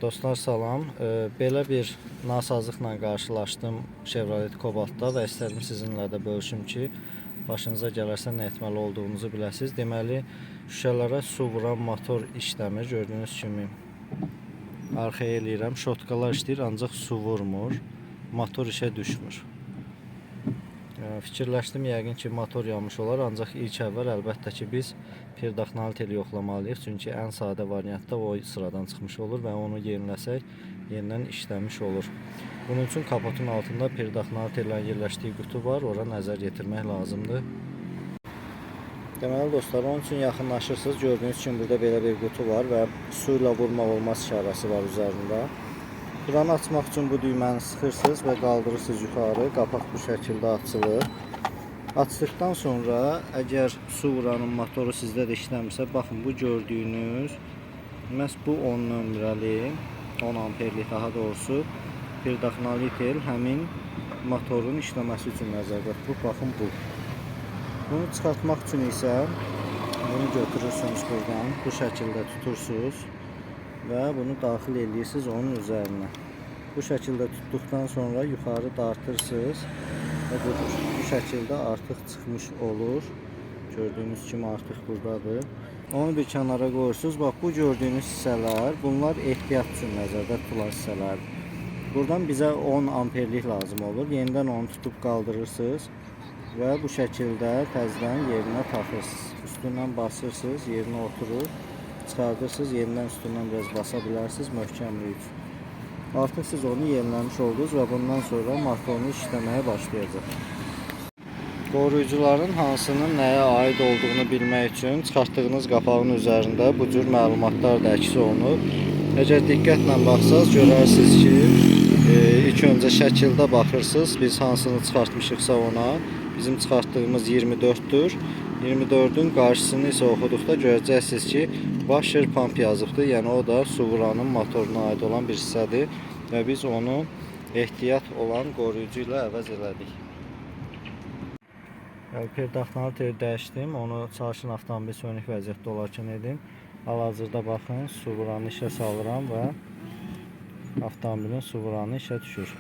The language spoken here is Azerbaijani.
Dostlar salam. Belə bir nasazlıqla qarşılaşdım Chevrolet Cobalt'da və istədim sizinlə də bölüşüm ki, başınıza gələrsə nə etməli olduğunuzu biləsiniz. Deməli, şüşələrə su vuran motor işləmir. Gördüyünüz kimi arxaya eləyirəm. Şotkalar işləyir, ancaq su vurmur. Motor işə düşmür. Fikirləşdim yəqin ki, motor yanmış olar, ancaq ilk əvvəl əlbəttə ki, biz pirdaxnaliteli yoxlamalıyıq. Çünki ən sadə variantda o sıradan çıxmış olur və onu yeniləsək, yenidən işləmiş olur. Bunun üçün kapotun altında pirdaxnalitelerin yerləşdiyi qutu var, ora nəzər yetirmək lazımdır. Deməli dostlar, onun üçün yaxınlaşırsınız. Gördüyünüz kimi burada belə bir qutu var və su ilə vurmaq olmaz işarəsi var üzərində. Buranı açmaq üçün bu düyməni sıxırsınız və qaldırırsınız yuxarı. Qapaq bu şəkildə açılır. Açdıqdan sonra əgər su vuranın motoru sizdə də işləmirsə, baxın bu gördüyünüz məhz bu 10 nömrəli, 10 amperlik daha doğrusu pirdaxnalitel həmin motorun işləməsi üçün nəzərdə tutulub. Baxın bu. Bunu çıxartmaq üçün isə bunu götürürsünüz buradan, bu şəkildə tutursunuz və bunu daxil edirsiniz onun üzərinə. Bu şəkildə tutduqdan sonra yuxarı dartırsınız və bu şəkildə artıq çıxmış olur. Gördüyünüz kimi artıq buradadır. Onu bir kənara qoyursunuz. Bax, bu gördüyünüz hissələr, bunlar ehtiyat üçün nəzərdə tutulan hissələrdir. Buradan bizə 10 amperlik lazım olur. Yenidən onu tutub qaldırırsınız və bu şəkildə təzədən yerinə taxırsınız. Üstündən basırsınız, yerinə oturur. Çıxardırsınız, yenidən üstündən biraz basa bilərsiniz möhkəmlik üçün. Artıq siz onu yeniləmiş oldunuz və bundan sonra motorunuz işləməyə başlayacaq. Qoruyucuların hansının nəyə aid olduğunu bilmək üçün çıxartdığınız qapağın üzərində bu cür məlumatlar da əks olunub. Əgər diqqətlə baxsaz görərsiniz ki, ilk öncə şəkildə baxırsınız, biz hansını çıxartmışıqsa ona. Bizim çıxartdığımız 24'dür. 24'ün qarşısını isə oxuduqda görəcəksiniz ki, washer pump yazıbdır. Yəni o da su vuranın motoruna aid olan bir hissədir və biz onu ehtiyat olan qoruyucu ilə əvəz elədik. Pirdaxnaliteli dəyişdim. Onu çalışın avtomobil sönük vəziyyətdə olarkən edin. Hal-hazırda baxın, su vuranı işə salıram və avtomobilin su vuranı işə düşür.